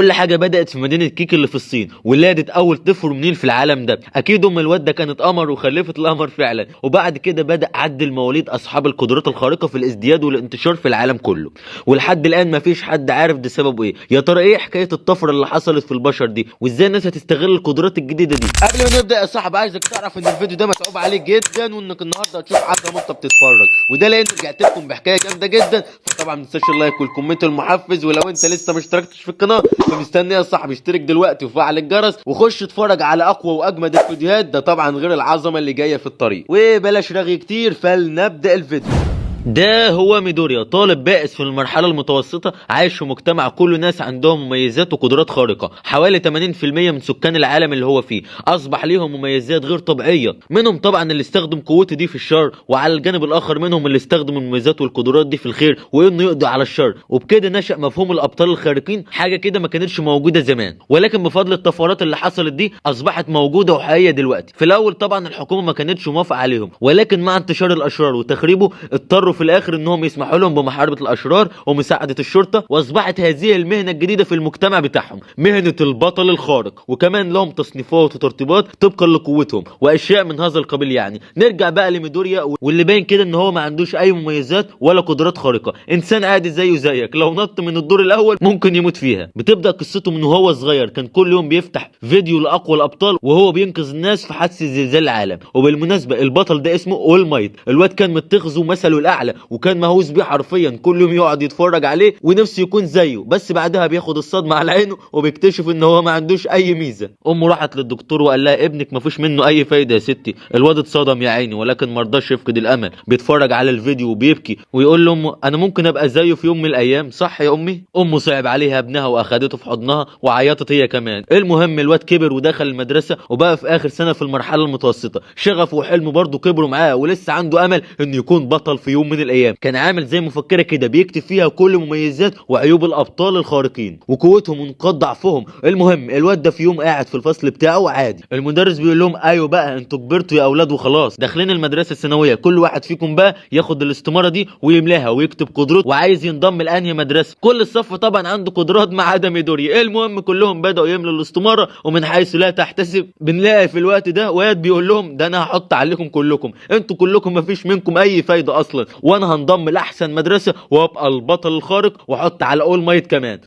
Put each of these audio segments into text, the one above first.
كل حاجه بدات في مدينه كيك اللي في الصين، ولادت اول طفل منيل في العالم ده. اكيد ام الواد ده كانت قمر وخلفت القمر فعلا. وبعد كده بدا عد المواليد اصحاب القدرات الخارقه في الازدياد والانتشار في العالم كله، ولحد الان مفيش حد عارف ده سببه ايه. يا ترى ايه حكايه الطفره اللي حصلت في البشر دي، وازاي الناس هتستغل القدرات الجديده دي؟ قبل ما نبدا يا صاحبي عايزك تعرف ان الفيديو ده متعوب عليه جدا، وانك النهارده هتشوف حاجه وانت بتتفرج، وده لان رجعت لكم بحكايه جامده جدا. فطبعا ما تنساش اللايك والكومنت المحفز، ولو انت لسه ما اشتركتش في القناه فمستني يا صاحبي اشترك دلوقتي وفعل الجرس وخش اتفرج على اقوى واجمد الفيديوهات، ده طبعا غير العظمه اللي جايه في الطريق. وبلاش رغي كتير، فلنبدا الفيديو. ده هو ميدوريا، طالب بائس في المرحلة المتوسطة، عايش في مجتمع كله ناس عندهم مميزات وقدرات خارقة. حوالي 80% من سكان العالم اللي هو فيه أصبح ليهم مميزات غير طبيعية. منهم طبعا اللي استخدم قوته دي في الشر، وعلى الجانب الآخر منهم اللي استخدم المميزات والقدرات دي في الخير وإنه يقضي على الشر. وبكده نشأ مفهوم الأبطال الخارقين، حاجة كده ما كانتش موجودة زمان، ولكن بفضل الطفرات اللي حصلت دي أصبحت موجودة وحقيقية دلوقتي. في الأول طبعا الحكومة ما كانتش موافقة عليهم، ولكن مع انتشار الأشرار وتخريبه اضطروا في الاخر انهم يسمحوا لهم بمحاربه الاشرار ومساعده الشرطه، واصبحت هذه المهنه الجديده في المجتمع بتاعهم مهنه البطل الخارق. وكمان لهم تصنيفات وترتيبات طبقا لقوتهم واشياء من هذا القبيل. يعني نرجع بقى لميدوريا، واللي باين كده ان هو ما عندوش اي مميزات ولا قدرات خارقه، انسان عادي زيه زيك، لو نط من الدور الاول ممكن يموت فيها. بتبدا قصته من وهو صغير، كان كل يوم بيفتح فيديو لاقوى الابطال وهو بينقذ الناس في حادثه زلزال العالم. وبالمناسبه البطل ده اسمه اول مايت. الواد كان متخذه مثله الاعلى، وكان مهووس بيه حرفيا، كل يوم يقعد يتفرج عليه ونفسه يكون زيه، بس بعدها بياخد الصدمه على عينه وبيكتشف ان هو ما عندوش اي ميزه. امه راحت للدكتور وقال لها ابنك ما فيش منه اي فايده يا ستي. الواد اتصدم يا عيني، ولكن ما رضاش يفقد الامل، بيتفرج على الفيديو وبيبكي ويقول لامه انا ممكن ابقى زيه في يوم من الايام، صح يا امي؟ امه صعب عليها ابنها واخدته في حضنها وعيطت هي كمان. المهم الواد كبر ودخل المدرسه وبقى في اخر سنه في المرحله المتوسطه. شغفه وحلمه برضه كبروا معاه، ولسه عنده امل انه يكون بطل في يوم من الايام. كان عامل زي مفكره كده بيكتب فيها كل مميزات وعيوب الابطال الخارقين وقوتهم ونقاط ضعفهم. المهم الواد ده في يوم قاعد في الفصل بتاعه عادي، المدرس بيقول لهم ايوه بقى انتوا كبرتوا يا اولاد وخلاص داخلين المدرسه الثانويه، كل واحد فيكم بقى ياخد الاستماره دي ويملاها ويكتب قدرته وعايز ينضم لانهي مدرسه. كل الصف طبعا عنده قدرات ما عدا ميدوريا. المهم كلهم بداوا يملوا الاستماره، ومن حيث لا تحتسب بنلاقي في الوقت ده واد بيقول لهم ده انا هحط عليكم كلكم، انتوا كلكم ما فيش منكم اي فايده اصلا، وانا هنضم لاحسن مدرسه وابقى البطل الخارق، واحط على اول مايت كمان.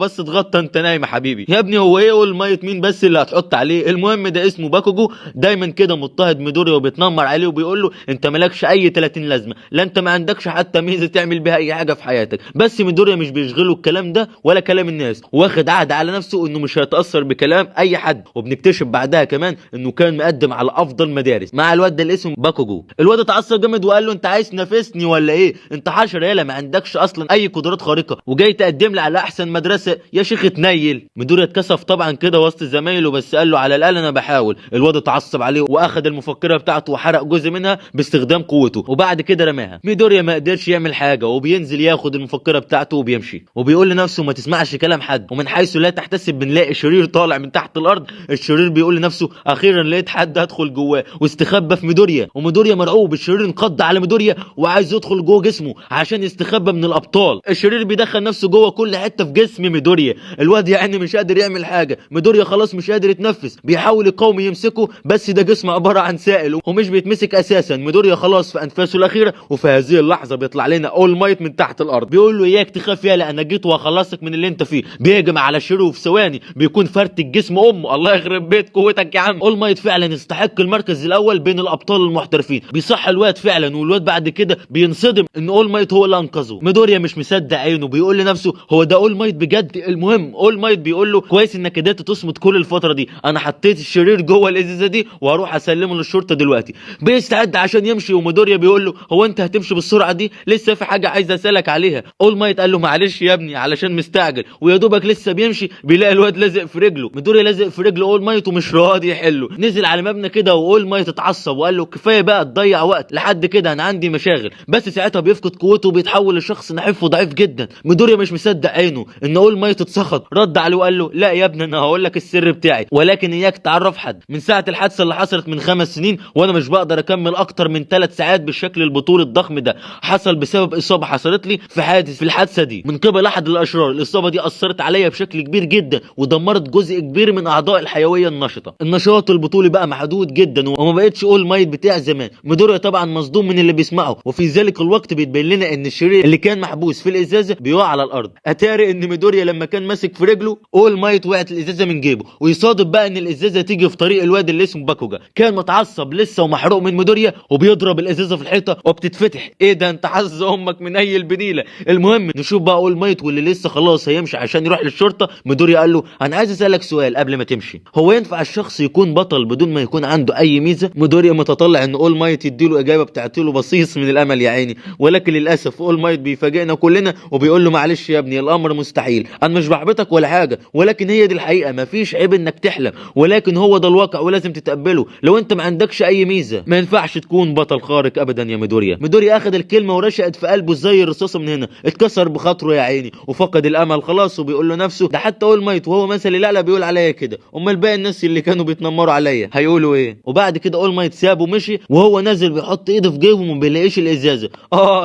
بس اتغطى انت نايم يا حبيبي. يا ابني هو ايه اول مايت مين بس اللي هتحط عليه؟ المهم ده اسمه باكوجو، دايما كده مضطهد ميدوريا وبيتنمر عليه وبيقول له انت مالكش اي 30 لازمه، لا انت ما عندكش حتى ميزه تعمل بيها اي حاجه في حياتك. بس ميدوريا مش بيشغله الكلام ده ولا كلام الناس، واخد عهد على نفسه انه مش هيتاثر بكلام اي حد. وبنكتشف بعدها كمان انه كان مقدم على افضل مدارس مع الواد ده اللي اسمه باكوجو. الواد اتعصب جامد وقال له انت عايز تنافسني ولا ايه؟ انت حشر يالا ما عندكش اصلا اي قدرات خارقه وجاي تقدم لي على احسن مدرسه يا شيخ تنيل. ميدوريا اتكسف طبعا كده وسط زمايله، بس قال له على الاقل انا بحاول. الواد اتعصب عليه واخد المفكره بتاعته وحرق جزء منها باستخدام قوته، وبعد كده رماها. ميدوريا ما قدرش يعمل حاجه، وبينزل ياخد المفكره بتاعته وبيمشي، وبيقول لنفسه ما تسمعش كلام حد. ومن حيث لا تحتسب بنلاقي شرير طالع من تحت الارض. الشرير بيقول لنفسه اخيرا لقيت حد هدخل جواه، واستخبى في ميدوريا. وميدوريا مرعوب، الشرير انقض على ميدوريا وعايز يدخل جوه جسمه عشان يستخبى من الابطال. الشرير بيدخل نفسه جوه كل حته في جسم ميدوريا. الواد يعني مش قادر يعمل حاجه، ميدوريا خلاص مش قادر يتنفس، بيحاول يقاوم يمسكه بس ده جسم عباره عن سائل ومش بيتمسك اساسا. ميدوريا خلاص في انفاسه الاخيره، وفي هذه اللحظه بيطلع لنا اول مايت من تحت الارض بيقول له اياك تخاف يالا انا جيت وهخلصك من اللي انت فيه. بيهجم على الشرير وفي ثواني بيكون فرتك جسم امه. الله يخرب بيت قوتك يا عم. اول مايت فعلا يستحق المركز الاول بين الابطال المحترفين، بيصح الواد فعلا. والواد بعد كده بينصدم ان اول مايت هو اللي انقذه. ميدوريا مش مصدق عينه، بيقول لنفسه هو ده اول مايت بجد؟ المهم اول مايت بيقول له كويس انك قدرت تصمد كل الفتره دي، انا حطيت الشرير جوه الازازه دي وهروح اسلمه للشرطه دلوقتي. بيستعد عشان يمشي، وميدوريا بيقول له هو انت هتمشي بالسرعه دي؟ لسه في حاجه عايز اسالك عليها. اول مايت قال له معلش يا ابني علشان مستعجل. ويا دوبك لسه بيمشي بيلاقي الواد لازق في رجله. ميدوريا لازق في رجل اول مايت ومش راضي يحله. نزل على مبنى كده واول مايت اتعصب وقال له كفايه بقى تضيع وقت لحد كده، انا عندي مشاغل. يشتغل. بس ساعتها بيفقد قوته وبيتحول لشخص نحيف وضعيف جدا. ميدوريا مش مصدق عينه ان اول مايت اتسخط، رد عليه وقال له لا يا ابني انا هقول لك السر بتاعي، ولكن اياك تعرف حد. من ساعه الحادثه اللي حصلت من 5 سنين وانا مش بقدر اكمل اكتر من 3 ساعات بالشكل البطولي الضخم ده، حصل بسبب اصابه حصلت لي في الحادثه دي من قبل احد الاشرار. الاصابه دي اثرت عليا بشكل كبير جدا ودمرت جزء كبير من اعضاء الحيويه النشطه. النشاط البطولي بقى محدود جدا وما بقتش اول مايت بتاع زمان. ميدوريا طبعا مصدوم من اللي بيسمعه، وفي ذلك الوقت بيتبين لنا ان الشرير اللي كان محبوس في الازازه بيقع على الارض. اتاري ان ميدوريا لما كان ماسك في رجله اول مايت وقعت الازازه من جيبه، ويصادف بقى ان الازازه تيجي في طريق الواد اللي اسمه باكوجا. كان متعصب لسه ومحروق من ميدوريا وبيضرب الازازه في الحيطه وبتتفتح. ايه ده انت حظ امك من اي البنيله. المهم نشوف بقى اول مايت واللي لسه خلاص هيمشي عشان يروح للشرطه. ميدوريا قال له انا عايز اسالك سؤال قبل ما تمشي، هو ينفع الشخص يكون بطل بدون ما يكون عنده اي ميزه؟ ميدوريا متطلع ان اول مايت يديله اجابه بتعطيله بصيص من الامل يا عيني، ولكن للاسف اول مايت بيفاجئنا كلنا وبيقول له معلش يا ابني الامر مستحيل، انا مش بحبطك ولا حاجه، ولكن هي دي الحقيقه، مفيش عيب انك تحلم، ولكن هو ده الواقع ولازم تتقبله. لو انت ما عندكش اي ميزه ما ينفعش تكون بطل خارق ابدا يا ميدوريا. ميدوريا اخذ الكلمه ورشقت في قلبه زي الرصاصه من هنا، اتكسر بخاطره يا عيني وفقد الامل خلاص، وبيقول له نفسه ده حتى اول مايت وهو مثلي لا بيقول عليا كده، امال باقي الناس اللي كانوا بيتنمروا عليا هيقولوا ايه؟ وبعد كده اول مايت سابه ومشي، وهو نازل بيحط ايده في جيبه وما بيلاقيش الازازه.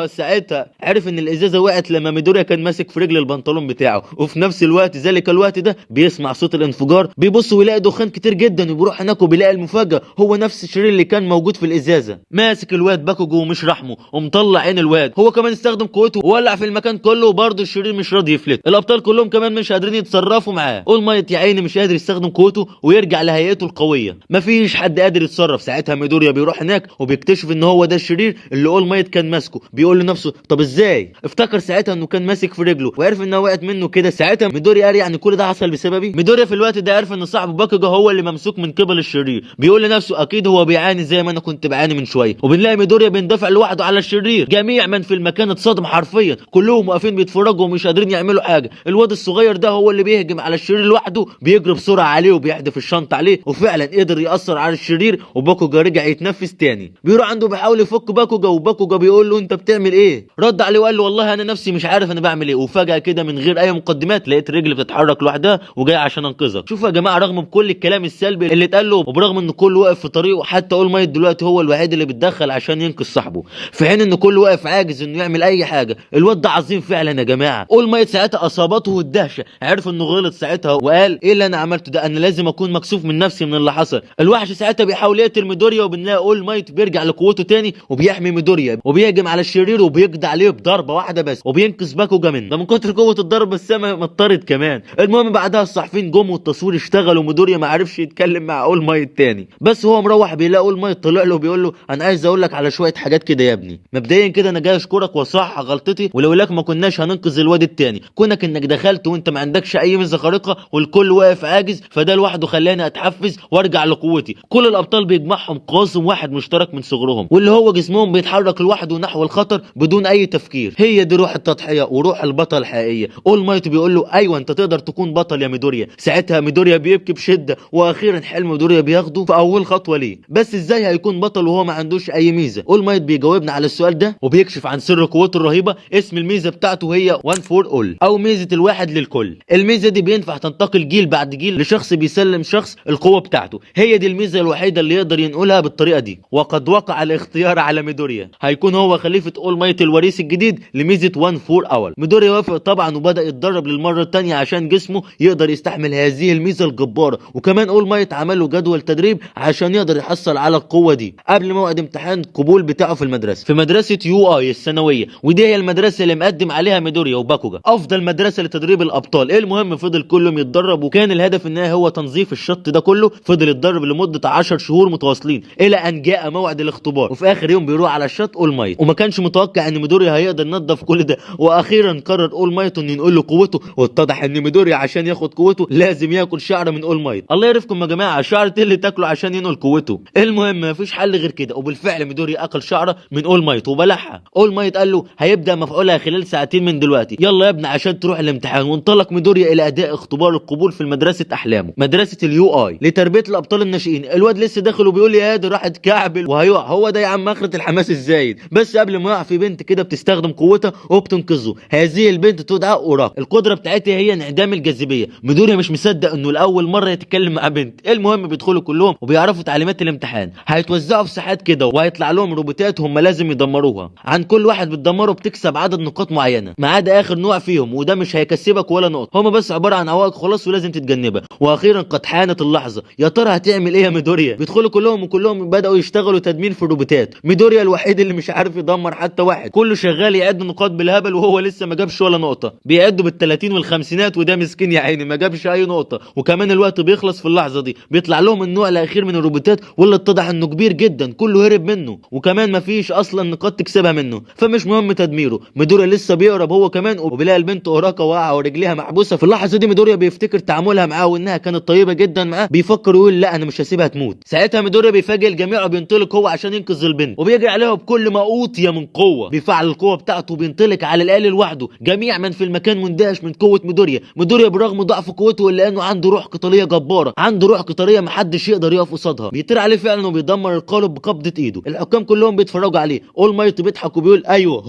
ساعتها عرف ان الازازه وقعت لما ميدوريا كان ماسك في رجل البنطلون بتاعه، وفي نفس الوقت ذلك الوقت ده بيسمع صوت الانفجار، بيبص ويلاقي دخان كتير جدا، وبيروح هناك وبيلاقي المفاجاه هو نفس الشرير اللي كان موجود في الازازه ماسك الواد باكوجو ومش رحمه ومطلع عين الواد. هو كمان استخدم قوته وولع في المكان كله، وبرضه الشرير مش راضي يفلت. الابطال كلهم كمان مش قادرين يتصرفوا معاه. اول مايت يا عيني مش قادر يستخدم قوته ويرجع لهيئته القويه، مفيش حد قادر يتصرف. ساعتها ميدوريا بيروح هناك وبيكتشف ان هو ده الشرير اللي اول مايت كان ماسكه. بيقول لنفسه طب ازاي؟ افتكر ساعتها انه كان ماسك في رجله وعرف انها وقعت منه كده. ساعتها ميدوريا قال يعني كل ده حصل بسببي. ميدوريا في الوقت ده عرف ان صاحبه باكوجا هو اللي ممسوك من قبل الشرير. بيقول لنفسه اكيد هو بيعاني زي ما انا كنت بعاني من شويه. وبنلاقي ميدوريا بيندفع لوحده على الشرير. جميع من في المكان اتصدم حرفيا، كلهم واقفين بيتفرجوا ومش قادرين يعملوا حاجه. الواد الصغير ده هو اللي بيهجم على الشرير لوحده، بيجري بسرعه عليه وبيحدف الشنطه عليه، وفعلا قدر ياثر على الشرير وباكوجا رجع يتنفس تاني. بيروح عنده بيحاول يفك باكوجا، وباكوجا بيقول له انت بتعمل ايه؟ رد عليه وقال له والله انا نفسي مش عارف انا بعمل ايه. وفجاه كده من غير اي مقدمات لقيت رجلي بتتحرك لوحدها وجاي عشان انقذك. شوفوا يا جماعه، رغم بكل الكلام السلبي اللي اتقال له وبرغم ان كله واقف في طريقه، حتى اول مايت دلوقتي هو الوحيد اللي بيتدخل عشان ينقذ صاحبه، في حين ان كله واقف عاجز انه يعمل اي حاجه. الواد ده عظيم فعلا يا جماعه. اول مايت ساعتها اصابته الدهشه، عرف انه غلط ساعتها وقال ايه اللي انا عملته ده؟ انا لازم اكون مكسوف من نفسي من اللي حصل. الوحش ساعتها بيحاول يقتل ميدوريا، وبنلاقي اول مايت بيرجع لقوته تاني وبيحمي ميدوريا وبيهجم على الشرير وبيقضي عليه بضربه واحده بس وبينقذ باكوجا منه. ده من كتر قوه الضربه السما مطرت كمان. المهم بعدها الصحفيين جم والتصوير اشتغل، وميدوريا ما عرفش يتكلم مع اول مايت تاني. بس هو مروح بيلاقي اول مايت طلع له وبيقول له انا عايز اقول لك على شويه حاجات كده يا ابني. مبدئيا كده انا جاي اشكرك واصحح غلطتي، ولولاك ما كناش هننقذ الواد التاني. كونك انك دخلت وانت ما عندكش اي ميزه خارقه والكل واقف عاجز، فده لوحده خلاني اتحفز وارجع لقوتي. كل الابطال بيجمعهم قاسم واحد مشترك من صغرهم، واللي هو جسمهم بيتحرك لوحده نحو الخطر بدون اي تفكير. هي دي روح التضحيه وروح البطل الحقيقيه. اول مايت بيقول له ايوه انت تقدر تكون بطل يا ميدوريا. ساعتها ميدوريا بيبكي بشده، واخيرا حلم ميدوريا بياخده في اول خطوه ليه. بس ازاي هيكون بطل وهو ما عندوش اي ميزه؟ اول مايت بيجاوبنا على السؤال ده وبيكشف عن سر قوته الرهيبه. اسم الميزه بتاعته هي وان فور اول، او ميزه الواحد للكل. الميزه دي بينفع تنتقل جيل بعد جيل لشخص بيسلم شخص القوه بتاعته. هي دي الميزه الوحيده اللي يقدر ينقلها بالطريقه دي. وقد وقع الاختيار على ميدوريا، هيكون هو خليفه اول مايت الوريث الجديد لميزه وان فور اول. ميدوريا وافق طبعا وبدا يتدرب للمره الثانيه عشان جسمه يقدر يستحمل هذه الميزه الجباره. وكمان اول مايت عمل له جدول تدريب عشان يقدر يحصل على القوه دي قبل موعد امتحان القبول بتاعه في المدرسه، في مدرسه يو اي الثانويه. ودي هي المدرسه اللي مقدم عليها ميدوريا وباكوجا افضل مدرسه لتدريب الابطال. المهم فضل كلهم يتدرب، وكان الهدف النهائي هو تنظيف الشط ده كله. فضل يتدرب لمده 10 شهور متواصلين الى ان جاء موعد الاختبار. وفي اخر يوم بيروح على الشط اول مايت، وما كانش متوقع ان ميدوريا هيقدر ينظف كل ده. واخيرا قرر اول مايت انه ينقل له قوته، واتضح ان ميدوريا عشان ياخد قوته لازم ياكل شعر من اول مايت. الله يعرفكم يا جماعه، شعر اللي تاكله عشان ينقل قوته. المهم مفيش حل غير كده، وبالفعل ميدوريا اكل شعره من اول مايت وبلعها. اول مايت قال له هيبدا مفعولها خلال ساعتين من دلوقتي، يلا يا ابني عشان تروح الامتحان. وانطلق ميدوريا الى اداء اختبار القبول في مدرسه احلامه، مدرسه اليو اي لتربيه الابطال الناشئين. الواد لسه داخل وبيقول لي يا دي راح اتكعبل وهيقع. هو ده يا عم اخره الحماس الزايد. بعيد. بس قبل ما يقع في بنت كده بتستخدم قوتها وبتنقذه. هذه البنت تدعى اوراق. القدره بتاعتها هي انعدام الجاذبيه. ميدوريا مش مصدق انه لاول مره يتكلم مع بنت. المهم بيدخلوا كلهم وبيعرفوا تعليمات الامتحان. هيتوزعوا في ساحات كده وهيطلع لهم روبوتات هم لازم يدمروها. عن كل واحد بتدمره بتكسب عدد نقاط معينه ما عدا اخر نوع فيهم، وده مش هيكسبك ولا نقطه. هم بس عباره عن عوائق خلاص ولازم تتجنبها. واخيرا قد حانت اللحظه. يا ترى هتعمل ايه يا ميدوريا؟ بيدخلوا كلهم وكلهم بداوا يشتغلوا تدمير في الروبوتات. ميدوريا الوحيد اللي مش عارف يدمر حتى واحد. كله شغال يعد نقاط بالهبل وهو لسه ما جابش ولا نقطه. بيعدوا بال30 والخمسينات وده مسكين يا عيني ما جابش اي نقطه. وكمان الوقت بيخلص في اللحظه دي. بيطلع لهم النوع الاخير من الروبوتات واللي اتضح انه كبير جدا. كله هرب منه وكمان ما فيش اصلا نقاط تكسبها منه، فمش مهم تدميره. ميدوريا لسه بيقرب هو كمان وبيلاقي البنت اوراكا واقعه ورجليها محبوسه. في اللحظه دي ميدوريا بيفتكر تعاملها معاه وانها كانت طيبه جدا معاه. بيفكر يقول لا انا مش هسيبها تموت. ساعتها ميدوريا بيفاجئ الجميع وبينطلق هو عشان ينقذ البنت وبيجري عليها بكل ما اوتي من قوه. بيفعل القوه بتاعته وبينطلق على الآلي لوحده. جميع من في المكان مندهش من قوه ميدوريا. ميدوريا برغم ضعف قوته الا انه عنده روح قتاليه جباره. عنده روح قتاليه محدش يقدر يقف قصادها. بيطير عليه فعلا وبيدمر القالب بقبضه ايده. الحكام كلهم بيتفرجوا عليه. اول مايت بيضحك وبيقول ايوه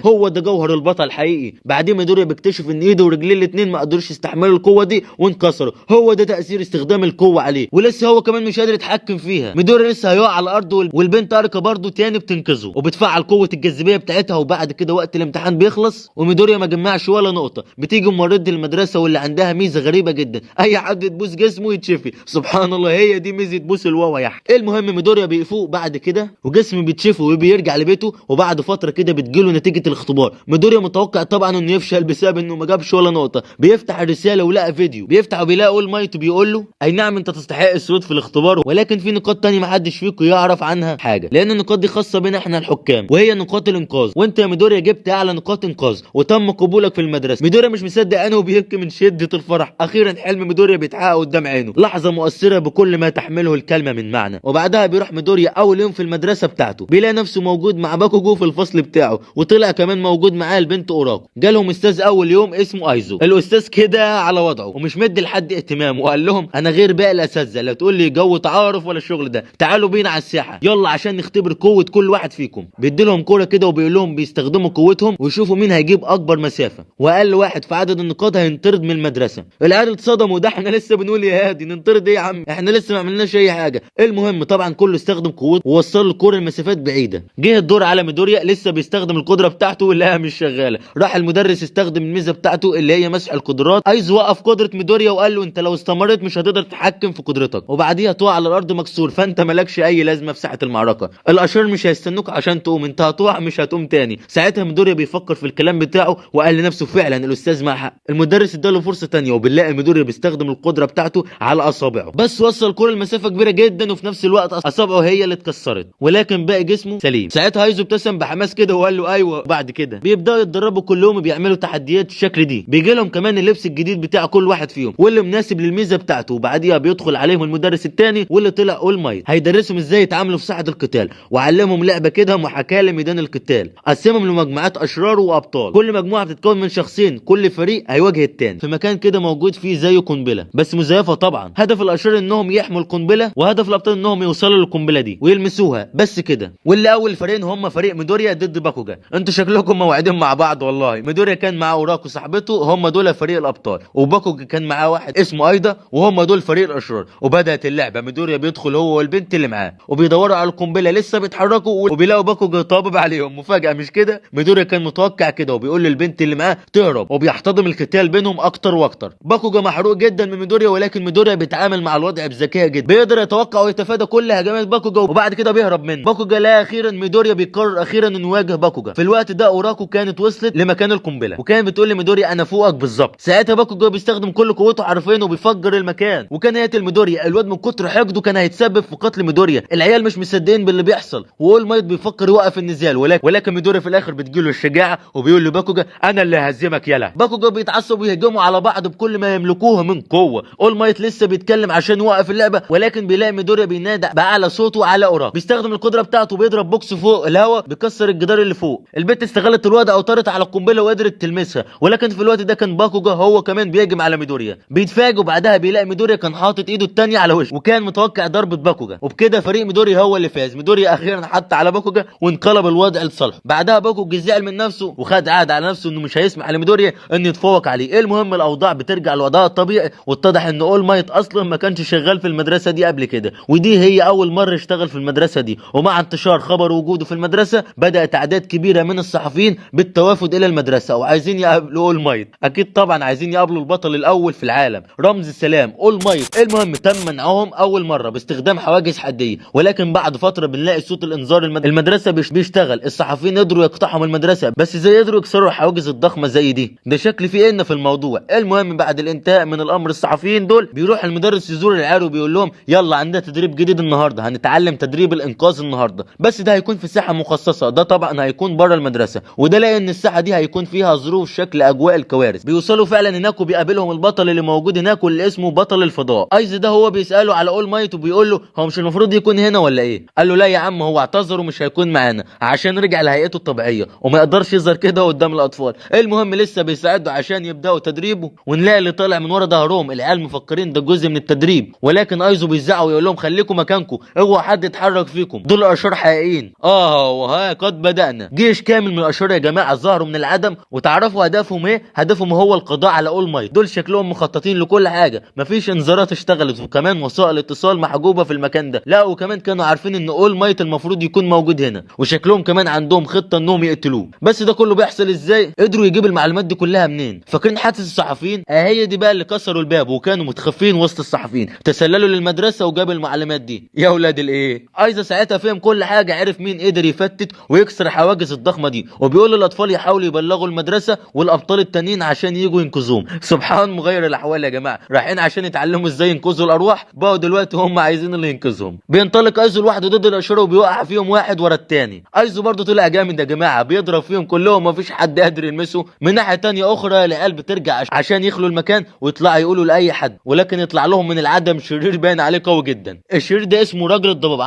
هو ده جوهر البطل الحقيقي. بعدين ميدوريا بيكتشف ان ايده ورجليه الاثنين ما قدروش يستحملوا القوه دي وانكسروا. هو ده تاثير استخدام القوه عليه ولسه هو كمان مش قادر يتحكم فيها. ميدوريا لسه هيقع على الارض والبنت اركا برضه تاني بتنقذه وبتفعل قوه الجاذبيه بتاعتها. وبعد كده وقت الامتحان بيخلص وميدوريا ما جمعش ولا نقطه. بتيجي ممرضه المدرسه واللي عندها ميزه غريبه جدا. اي حد تبوس جسمه يتشفي. سبحان الله هي دي ميزه بوس الواوا يا احمد. المهم ميدوريا بيفوق بعد كده وجسمه بيتشفي وبيرجع لبيته. وبعد فتره كده بتجيله نتيجه الاختبار. ميدوريا متوقع طبعا انه يفشل بسبب انه ما جابش ولا نقطه. بيفتح الرساله ولقى فيديو. بيفتح وبيلاقي اول مايت بيقول له اي نعم انت تستحق الصعود في الاختبار ولكن في نقاط تانية ما حدش فيكم يعرف عنها حاجه لان النقاط دي خاصه بينا احنا الحكام وهي نقاط الانقاذ. وانت يا ميدوريا جبت اعلى نقاط انقاذ وتم قبولك في المدرسه. ميدوريا مش مصدق انا وبيبكي من شده الفرح. اخيرا حلم ميدوريا بيتحقق قدام عينه. لحظه مؤثره بكل ما تحمله الكلمه من معنى. وبعدها بيروح ميدوريا اول يوم في المدرسه بتاعته. بيلاقي نفسه موجود مع باكوجو في الفصل بتاعه وطلع كمان موجود معاه البنت اوراكو. جالهم استاذ اول يوم اسمه ايزو. الاستاذ كده على وضعه ومش مدي لحد اهتمام وقال لهم انا غير باقي الاساتذه لا تقول لي جو تعارف ولا الشغل ده. تعالوا بينا على الساحه يلا عشان نختبر قوه كل واحد فيكم. بيدي لهم كوره كده وبيقول لهم بيستخدموا قوتهم ويشوفوا مين هيجيب اكبر مسافه واقل واحد في عدد النقاط هينطرد من المدرسه. العيال اتصدموا ده احنا لسه بنقول يا هادي ننطرد ايه يا عم احنا لسه ما عملناش اي حاجه. المهم طبعا كله استخدم قوته ووصل الكوره لمسافات بعيده. جه الدور على ميدوريا لسه بيستخدم القدره بتاعته واللي مش شغاله. راح المدرس استخدم الميزه بتاعته اللي هي مسح القدرات. عايز وقف قدره ميدوريا وقال له انت لو استمرت مش هتقدر تتحكم في قدرتك وبعديها تقع على الارض مكسور فانت مالكش اي لازمه في ساحه المعركه. الاشرار مش هيستنوك عشان تقوم انت هتقع مش هتقوم تاني. ساعتها ميدوريا بيفكر في الكلام بتاعه وقال لنفسه فعلا الاستاذ مع حق. المدرس اداله فرصه تانية وبنلاقي ميدوريا بيستخدم القدره بتاعته على اصابعه بس وصل كل المسافه كبيره جدا وفي نفس الوقت اصابعه هي اللي اتكسرت ولكن باقي جسمه سليم. ساعتها هايزو ابتسم بحماس كده وقال له ايوه. بعد كده بيبداوا يتدربوا كلهم وبيعملوا تحديات بالشكل دي. بيجي لهم كمان اللبس الجديد بتاع كل واحد فيهم واللي مناسب للميزه بتاعته. وبعديها بيدخل عليهم المدرس الثاني واللي طلع اول مايت هيدرسهم ازاي يتعاملوا في ساحه القتال وعلمهم لعبه كده محاكاه لميدان القتال. قسمهم لمجموعات اشرار وابطال. كل مجموعه بتتكون من شخصين. كل فريق هيواجه الثاني في مكان كده موجود فيه زي قنبله بس مزيفه طبعا. هدف الاشرار انهم يحموا القنبله وهدف الابطال انهم يوصلوا للقنبله دي ويلمسوها بس كده. واللي اول فريقين هم فريق ميدوريا ضد باكوجا. انتوا شكلكم موعدين مع بعض والله. ميدوريا كان معاه اوراكو صاحبته هم دول فريق الابطال وباكوجا كان معاه واحد اسمه ايدا وهم دول فريق الاشرار. وبدات اللعبه. ميدوريا بيدخل هو والبنت اللي معاه وبيدوروا على القنبله لسه بيتحركوا وبيلاقوا باكوجا طابب عليهم. مفاجاه مش كده. ميدوريا كان متوقع كده وبيقول للبنت اللي معاه تهرب وبيحتضن القتال بينهم اكتر واكتر. باكوجا محروق جدا من ميدوريا ولكن ميدوريا بيتعامل مع الوضع بذكاء جدا. بيقدر يتوقع ويتفادى كل هجمات باكوجا وبعد كده بيهرب منه. باكوجا لا اخيرا ميدوريا بيقرر اخيرا انه يواجه باكوجا. في الوقت ده اوراكو كانت وصلت لمكان القنبله وكانت بتقول لميدوريا انا فوقك بالظبط. ساعتها باكوجا بيستخدم كل قوته حرفيا وبيفجر المكان وكان هيقتل ميدوريا. الواد من كتر حقده كان هيتسبب في قتل ميدوريا. العيال مش مصدقين باللي بيحصل واول مايت بيفكر يوقف النزال ولكن ميدوريا في الاخر بتجيله الشجاعه وبيقول لباكوجا انا اللي ههزمك يلا. باكوجا بيتعصب ويهجموا على بعض بكل ما يملكوه من قوه. اول مايت لسه بيتكلم عشان يوقف اللعبه ولكن بيلاقي ميدوريا بينادى باعلى صوته على اوراكو. بيستخدم القدره بتاعته بيضرب بوكس فوق الهواء بيكسر الجدار اللي فوق. البت استغلت الوضع وطارت على القنبله وقدرت تلمسها ولكن في الوقت ده كان باكوجا هو كمان بيهجم على ميدوريا. بيتفاجئ وبعدها بيلاقي ميدوريا كان حاطط ايده الثانيه على وشه وكان متوقع ضربه باكوجا وبكده فريق ميدوريا هو اللي فاز. ميدوريا اخيرا حط على باكوجا وانقلب الوضع لصالحه. بعدها باكوجي زعل من نفسه وخد عهد على نفسه انه مش هيسمح لميدوريا ان يتفوق عليه. المهم الاوضاع بترجع لوضعها الطبيعي، واتضح ان اول مايت اصلا ما كانش شغال في المدرسه دي قبل كده، ودي هي اول مره يشتغل في المدرسه دي. ومع انتشار خبر وجوده في المدرسه بدات اعداد كبيره من الصحفيين بالتوافد الى المدرسه وعايزين يقابلوا اول مايت. اكيد طبعا عايزين يقابلوا البطل الاول في العالم رمز السلام اول مايت. المهم تم منعهم اول مره باستخدام حواجز حديه، ولكن بعد فتره بنلاقي صوت الانذار المدرسه بيشتغل. الصحفيين قدروا يقتحموا المدرسه، بس ازاي قدروا يكسروا الحواجز الضخمه زي دي؟ ده شكل في ان في الموضوع. المهم بعد الانتهاء من الامر الصحفيين دول بيروح المدرس يزور العيال وبيقول لهم يلا عندنا تدريب جديد النهارده، هنتعلم تدريب الانقاذ النهارده، بس ده هيكون في ساحه مخصصه، ده طبعا هيكون بره المدرسه، وده لان الساحه دي هيكون فيها ظروف شكل اجواء الكوارث. بيوصلوا فعلا هناك وبيقابلهم البطل اللي موجود هناك واللي اسمه بطل الفضاء ايز. ده هو بيساله على اول مايت وبيقول له هو مش المفروض يكون هنا ولا ايه؟ قال له لا يا عم هو اعتذر ومش هيكون معانا عشان رجع لهيئته الطبيعيه وما يقدرش يظهر كده قدام الاطفال. المهم لسه بيساعدوا عشان يبداوا تدريبه، ونلاقي اللي طالع من ورا ظهرهم العيال مفكرين ده جزء من التدريب، ولكن ايزو بيزعق ويقول لهم خليكم مكانكم، اوعوا حد يتحرك فيكم، دول اشرار حقيقيين. وها قد بدانا. جيش كامل من الاشرار يا جماعه ظهروا من العدم، وتعرفوا هدفهم ايه؟ هدفهم هو القضاء على اول مايت. دول شكلهم مخططين لكل حاجه، مفيش انذارات اشتغلت، وكمان وسائل اتصال محجوبه في المكان ده. لا وكمان كانوا عارفين ان اول مايت المفروض يكون موجود هنا، وشكلهم كمان عندهم خطه انهم يقتلوه. بس ده كله بيحصل ازاي؟ قدروا يجيبوا المعلومات دي كلها منين؟ فاكرين حادثه الصحفيين؟ هي دي بقى اللي كسروا الباب وكانوا متخفين وسط الصحفيين، تسللوا للمدرسه وجابوا المعلومات دي. يا ولاد الايه، ايزا ساعتها فهم كل حاجه، عرف مين قدر يفتت ويكسر الحواجز الضخمه دي، وبيقول للاطفال يحاولوا يبلغوا المدرسه والابطال التانيين عشان يجوا ينقذوهم. سبحان مغير الاحوال يا جماعه، رايحين عشان يتعلموا ازاي ينقذوا الارواح، بقوا دلوقتي هم عايزين اللي ينقذهم. بينطلق ايزو لوحده ضد الاشرار وبيوقع فيهم واحد ورا التاني. ايزو برضه طلع جامد يا جماعه، بيضرب فيهم كلهم مفيش حد قادر يلمسه. من ناحيه تانية اخرى العيال بترجع عشان يخلوا المكان ويطلعوا يقولوا لاي حد، ولكن يطلع لهم من العدم شرير باين عليه قوي جدا. الشرير ده اسمه راجل الضباب،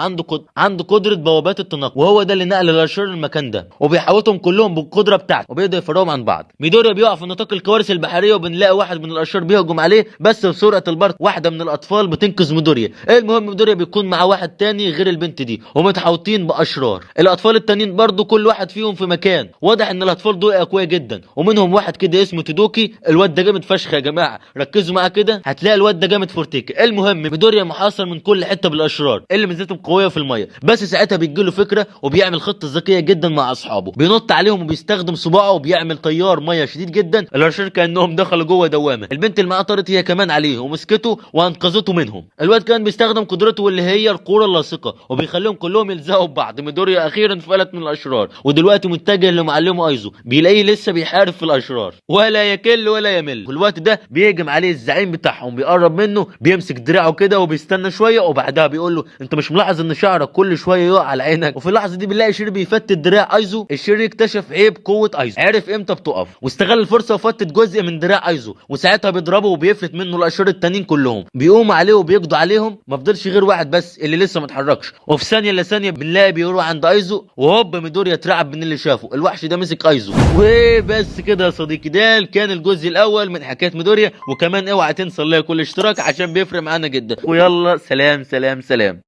عنده قدره بوابات التنقل، وهو ده اللي نقل الاشرار المكان ده، وبيحوطهم كلهم بالقدره بتاعته وبيقدر يفرقهم عن بعض. ميدوريا بيقع في نطاق الكوارث البحريه، وبنلاقي واحد من الاشرار بيهجم عليه، بس بسرعه البرق واحده من الاطفال بتنقذ ميدوريا. المهم ميدوريا بيكون مع واحد تاني غير البنت دي، ومتحوطين باشرار. الاطفال التانيين برضو كل واحد فيهم في مكان، واضح ان الاطفال دول اقوياء جدا، ومنهم واحد كده اسمه تودوكي. الواد ده جامد فشخ يا جماعه، ركزوا معاه كده هتلاقي الواد ده جامد فورتيك. المهم ميدوريا محاصر من كل حته بالاشرار اللي ميزتهم قويه في الميه، بس ساعتها بيجيله فكره وبيعمل خطه ذكيه جدا مع اصحابه، بينط عليهم وبيستخدم صباعه وبيعمل تيار ميه شديد جدا. الاشرار كانهم دخلوا جوه دوامه. البنت اللي معاه طارت هي كمان عليه ومسكته وانقذته منهم. الواد كان بيستخدم قدرته واللي هي القوه اللاصقه، وبيخليهم كلهم يلزقوا ببعض. ميدوريا اخيرا فلت من الاشرار، ودلوقتي متجه لمعلمه ايزو، بيلاقيه لسه بيحارب في الاشرار ولا يكل ولا يمل. في الوقت ده بيهجم عليه الزعيم بتاعهم، بيقرب منه بيمسك دراعه كده وبيستنى شويه، وبعدها بيقول له انت مش ملاحظ ان شعرك كل شويه يقع على عينك؟ وفي اللحظه دي بنلاقي شير بيفتت دراع ايزو. الشير اكتشف عيب قوه ايزو، عرف امتى بتقف واستغل الفرصه وفتت جزء من دراع ايزو، وساعتها بيضربه وبيفلت منه الاشرار التانيين كلهم. بيقوموا عليه وبيقضوا عليهم، ما فضلش غير واحد بس اللي لسه ما اتحركش. وفي ثانيه الا ثانيه بنلاقي بيروح عند ايزو، وهوب ميدوريا اترعب من اللي شافه. الوحش ده مسك ايزو. وبس كده يا صديقي، ده كان الجزء الاول من حكايه ميدوريا. وكمان اوعى تنسى لايك كل اشتراك عشان بيفرق معانا جدا. ويلا سلام سلام سلام.